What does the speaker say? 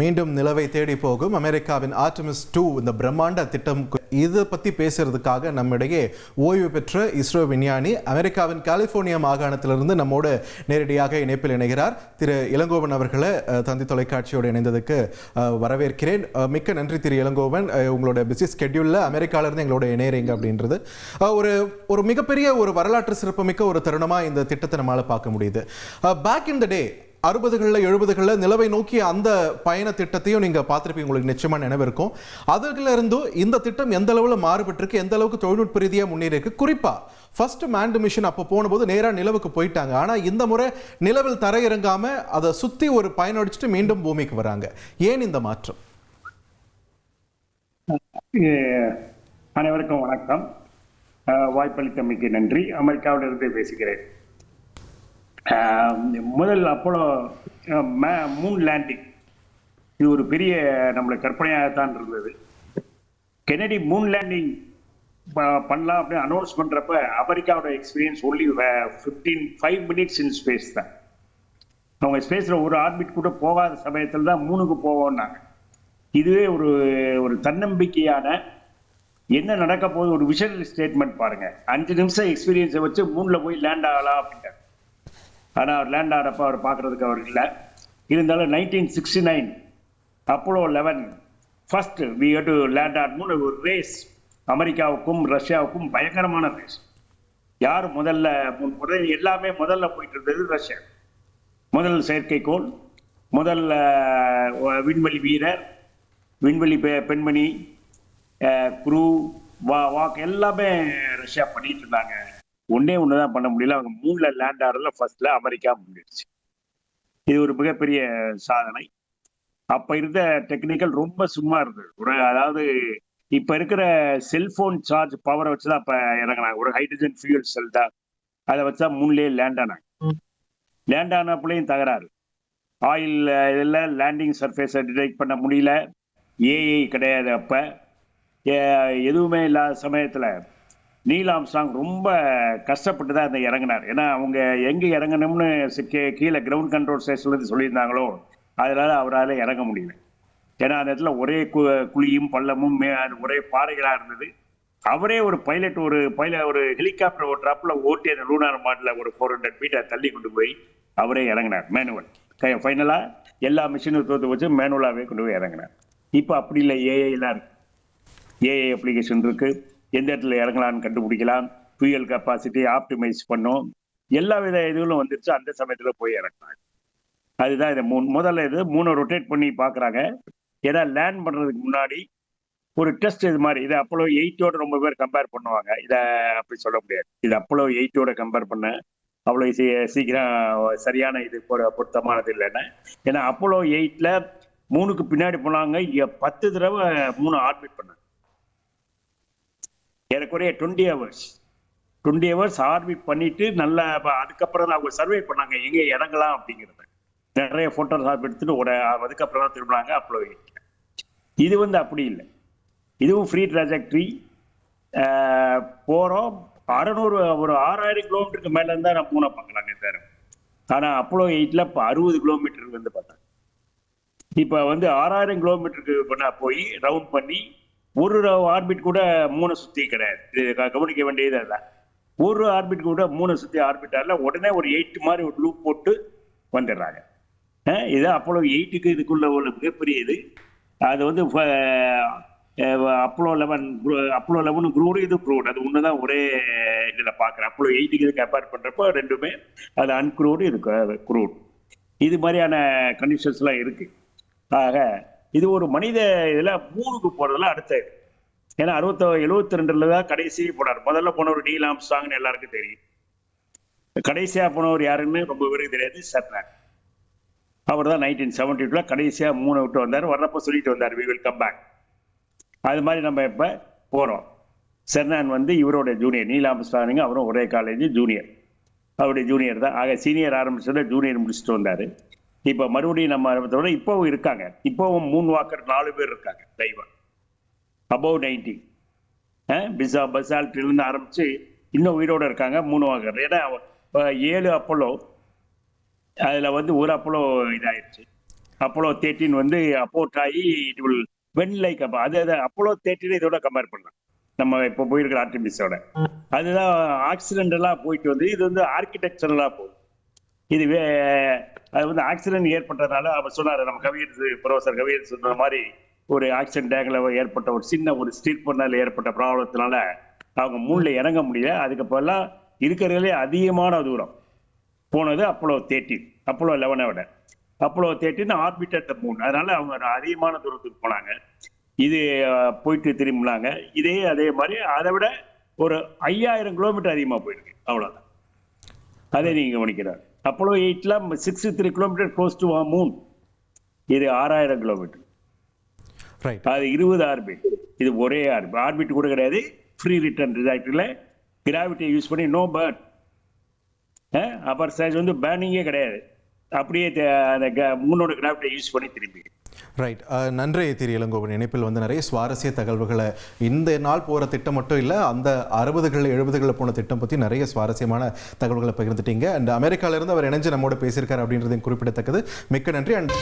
மீண்டும் நிலவை தேடி போகும் அமெரிக்காவின் ஆர்டெமிஸ் 2 இந்த பிரம்மாண்ட திட்டம் இதை பற்றி பேசுறதுக்காக நம்மிடையே ஓய்வு பெற்ற இஸ்ரோ விஞ்ஞானி அமெரிக்காவின் கலிபோர்னியா மாகாணத்திலிருந்து நம்மோடு நேரடியாக இணைப்பில் இணைகிறார். திரு இளங்கோவன் அவர்களை தந்தி தொலைக்காட்சியோடு இணைந்ததுக்கு வரவேற்கிறேன். மிக்க நன்றி திரு இளங்கோவன். உங்களோட பிஸி ஸ்கெட்யூலில் அமெரிக்காவிலிருந்து எங்களோட இணையறீங்க அப்படின்றது ஒரு மிகப்பெரிய ஒரு வரலாற்று சிறப்புமிக்க ஒரு தருணமாக இந்த திட்டத்தை நம்மளால் பார்க்க முடியுது. பேக் இன் த டே 60களில் 70களில் நிலவை நோக்கி அந்த பயண திட்டத்தையும் நீங்கள் பார்த்துருப்பீங்க, உங்களுக்கு நிச்சயமாக நினைவு இருக்கும். அதுல இருந்தும் இந்த திட்டம் எந்த அளவில் மாறுபட்டிருக்கு, எந்த அளவுக்கு தொழில்நுட்ப ரீதியாக முன்னேறி இருக்கு. குறிப்பாக ஃபர்ஸ்ட் மேன்டு மிஷன் அப்போ போனபோது நேராக நிலவுக்கு போயிட்டாங்க. ஆனால் இந்த முறை நிலவில் தரையிறங்காம அதை சுற்றி ஒரு பயணம் அடிச்சுட்டு மீண்டும் பூமிக்கு வராங்க. ஏன் இந்த மாற்றம்? அனைவருக்கும் வணக்கம். வாய்ப்பளித்தமைக்கு நன்றி. அமெரிக்காவிலிருந்து பேசுகிறேன். முதல் அப்போலோ மூன் லேண்டிங் இது ஒரு பெரிய நம்மளுக்கு கற்பனையாகத்தான் இருந்தது. கென்னடி மூன் லேண்டிங் பண்ணலாம் அப்படின்னு அனௌன்ஸ் பண்ணுறப்ப அமெரிக்காவோட எக்ஸ்பீரியன்ஸ் ஒன்லி 5 மினிட்ஸ் இன் ஸ்பேஸ் தான். அவங்க ஸ்பேஸில் ஒரு ஆர்பிட் கூட போகாத சமயத்தில் தான் மூணுக்கு போவோம்னாங்க. இதுவே ஒரு தன்னம்பிக்கையான என்ன நடக்க போகுது ஒரு விஷன் ஸ்டேட்மெண்ட் பாருங்க. 5 நிமிஷம் எக்ஸ்பீரியன்ஸை வச்சு மூணில் போய் லேண்ட் ஆகலாம் அப்படின்ட்டாங்க. ஆனால் அவர் லேண்ட் ஆகிறப்ப அவர் பார்க்குறதுக்கு அவர் இல்லை. இருந்தாலும் 1969 Apollo 11 first we have to land on moon. ஒரு ரேஸ், அமெரிக்காவுக்கும் ரஷ்யாவுக்கும் பயங்கரமான ரேஸ். யார் முதல்ல எல்லாமே முதல்ல போயிட்டு இருந்தது ரஷ்யா. முதல் செயற்கைக்கோள், முதல் விண்வெளி வீரர், விண்வெளி பெண்மணி, குரூ, வாக் எல்லாமே ரஷ்யா பண்ணிட்டு இருந்தாங்க. ஒன்னே ஒண்ணுதான் பண்ண முடியல, அவங்க மூணுல லேண்ட் ஆகிறதுல ஃபர்ஸ்ட்ல அமெரிக்கா முன்னேறிச்சு. இது ஒரு மிகப்பெரிய சாதனை. அப்ப இருந்த டெக்னிக்கல் ரொம்ப சும்மா இருந்தது. அதாவது இப்ப இருக்கிற செல்போன் சார்ஜ் பவரை வச்சுதான் அப்ப இறங்கினாங்க. ஒரு ஹைட்ரஜன் ஃபியூல் செல் தான், அதை வச்சா மூணுலயே லேண்ட் ஆனாங்க. லேண்ட் ஆனப்பலையும் தகராறு. ஆயில் இதெல்லாம் லேண்டிங் சர்ஃபேஸை டிடெக்ட் பண்ண முடியல. ஏஐ கிடையாது. அப்ப எதுவுமே இல்லாத சமயத்துல நீல் ஆம்ஸ்ட்ராங் ரொம்ப கஷ்டப்பட்டு தான் இறங்கினார். ஏன்னா அவங்க எங்கே இறங்கணும்னு கீழே கிரவுண்ட் கண்ட்ரோல் ஸ்டேஷன்லேருந்து சொல்லியிருந்தாங்களோ அதனால அவரால் இறங்க முடியல. ஏன்னா அந்த இடத்துல ஒரே குழியும் பள்ளமும் ஒரே பாறைகளாக இருந்தது. அவரே ஒரு பைலட் ஒரு ஹெலிகாப்டர் ஓட்டுறாப்புல ஓட்டி அந்த லூனார் மாடல ஒரு 400 மீட்டர் தள்ளி கொண்டு போய் அவரே இறங்கினார். மேனுவல் ஃபைனலாக எல்லா மிஷினும் தோற்று வச்சு மேனுவலாகவே கொண்டு போய் இறங்கினார். இப்போ அப்படி இல்லை, ஏஐலாம் இருக்கு. ஏஐ அப்ளிகேஷன் இருக்கு. எந்த இடத்துல இறங்கலான்னு கண்டுபிடிக்கலாம். ஃபியூயல் கெப்பாசிட்டி ஆப்டிமைஸ் பண்ணும். எல்லா வித இதுகளும் வந்துருச்சு. அந்த சமயத்தில் போய் இறங்கினாங்க. அதுதான் இதை முதல்ல இது 3 ரொட்டேட் பண்ணி பார்க்குறாங்க. ஏன்னா லேண்ட் பண்ணுறதுக்கு முன்னாடி ஒரு டெஸ்ட் இது மாதிரி. இதை அப்போலோ 8ஓட ரொம்ப பேர் கம்பேர் பண்ணுவாங்க. இதை அப்படி சொல்ல முடியாது. இது அப்போலோ 8ஓட கம்பேர் பண்ண அவ்வளோ சீக்கிரம் சரியான இது பொருத்தமானது இல்லைன்னு. ஏன்னா அப்போலோ 8ல் 3க்கு பின்னாடி போனாங்க. 10 தடவை 3 ஆர்பிட் பண்ணாங்க. ஏறக்குறைய 20 ஹவர்ஸ் ஆர்பிட் பண்ணிட்டு நல்லா அதுக்கப்புறம் தான் அவங்க சர்வே பண்ணாங்க எங்கே இறங்கலாம் அப்படிங்கிறத. நிறைய போட்டோகிராஃப் எடுத்துட்டு அதுக்கப்புறம் தான் திரும்பினாங்க அப்போலோ 8. இது அப்படி இல்லை. இதுவும் ஃப்ரீ ட்ராஜெக்டரி போகிறோம். 6000 கிலோமீட்டருக்கு மேலே இருந்தால் நான் மூணை பார்க்கலாங்க சார். ஆனால் அப்போலோ 8ல் இப்போ 60 கிலோமீட்டருக்கு பார்த்தாங்க. இப்போ 6000 கிலோமீட்டருக்கு போய் ரவுண்ட் பண்ணி ஒரு ஆர்பிட் கூட 3 சுத்தி கிடையாது. கவனிக்க வேண்டியது அதான். ஒரு ஆர்பிட் கூட 3 சுத்தி ஆர்பிட்டால உடனே ஒரு 8 மாதிரி ஒரு லூப் போட்டு வந்துடுறாங்க. இது அப்போலோ 8க்கு இதுக்குள்ள ஒரு மிகப்பெரிய இது. அது அப்போலோ 11 குரூடு, இது குரூட். அது ஒண்ணுதான் ஒரே இதுல பாக்குறேன். அப்போலோ 8க்கு இது கம்பேர் பண்றப்போ ரெண்டுமே அது அன்குரூடு, இது குரூட். இது மாதிரியான கண்டிஷன்ஸ் எல்லாம் இருக்கு. ஆக இது ஒரு மனித இதுல 3க்கு போறதுல அடுத்த இது. ஏன்னா 72ல தான் கடைசி போனார். முதல்ல போனவர் நீல் ஆம்ஸ்ட்ராங்னு எல்லாருக்கும் தெரியும். கடைசியா போனவர் யாருன்னு ரொம்ப பேருக்கு தெரியாது. செர்னான். அவர் தான் 1972 கடைசியா 3 விட்டு வந்தார். வர்றப்ப சொல்லிட்டு வந்தார் we will come back. அது மாதிரி நம்ம இப்ப போறோம். செர்னான் இவரோட ஜூனியர். நீல் ஆம்ஸ்ட்ராங் அவரும் ஒரே காலேஜ் ஜூனியர். அவருடைய ஜூனியர் தான். ஆக சீனியர் ஆரம்பிச்சத ஜூனியர் முடிச்சுட்டு வந்தாரு. இப்ப மறுபடியும் நம்ம ஆரம்பத்தோட இப்பவும் இருக்காங்க. இப்பவும் மூன் வாக்கர் 4 பேர் இருக்காங்க லைவா. அபவ் 90 பசால்ட்ல ஆரம்பிச்சு இன்னும் உயிரோட இருக்காங்க 3 வாக்கர். ஏன்னா 7 அப்போலோ அதுல ஒரு அப்போலோ இதாயிருச்சு. அப்போலோ 13 வந்து அப்போர்ட் ஆகி இட் வில் வென் லைக் அது அப்போலோ 13 இதோட கம்பேர் பண்ணலாம். நம்ம இப்போ போயிருக்கிற ஆர்டிமிஸோட அதுதான் ஆக்சிடென்டலா போயிட்டு வந்து இது வந்து ஆர்கிடெக்சரலா போகுது. இது அது வந்து ஆக்சிடென்ட் ஏற்பட்டதுனால அவர் சொன்னாரு, நம்ம ப்ரொஃபசர் கவியர் சொன்ன மாதிரி ஒரு ஆக்சிடென்ட் டேங்க்ல ஏற்பட்ட ஒரு சின்ன ஒரு ஸ்ட்ரீட் பண்ணல ஏற்பட்ட ப்ராப்ளத்தினால அவங்க மூணுல இறங்க முடியல. அதுக்கப்புறம் இருக்கிறதுலே அதிகமான தூரம் போனது அப்போலோ 13, அப்போலோ 11 விட. அப்போலோ 13 ஆர்பிட்டர் த மூன், அதனால அவங்க அதிகமான தூரத்துக்கு போனாங்க. இது போயிட்டு திரும்பினாங்க. அதே மாதிரி அதை விட ஒரு 5000 கிலோமீட்டர் அதிகமா போயிருக்கு, அவ்வளவுதான். அதை நீங்க கவனிக்கிறார். அப்போலோ 8ல 63 கிலோமீட்டர் க்ளோஸ் டு மூன், இது 6000 கிலோமீட்டர். அது 20 ஆர்பிட், இது ஒரே ஆர்பிட் கூட கிடையாது. ஃப்ரீ ரிட்டர்ன் ரிசாக்டில் கிராவிட்டியை யூஸ் பண்ணி நோ பர்ன், அப்பர் ஸ்டேஜ் வந்து பேர்னிங்கே கிடையாது, அப்படியே அந்த மூணோட கிராவிட்டியை யூஸ் பண்ணி திரும்பி. ரைட், நன்றி திரு இளங்கோவன். இணைப்பில் வந்து நிறைய சுவாரஸ்ய தகவல்களை இந்த நாள் போகிற திட்டம் மட்டும் இல்லை, அந்த 60களில் 70களில் போன திட்டம் பற்றி நிறைய சுவாரஸ்யமான தகவல்களை பகிர்ந்துட்டீங்க. அண்ட் அமெரிக்காவிலிருந்து அவர் இணைஞ்சு நம்மோட பேசியிருக்காரு அப்படின்றதையும் குறிப்பிடத்தக்கது. மிக்க நன்றி. அண்ட்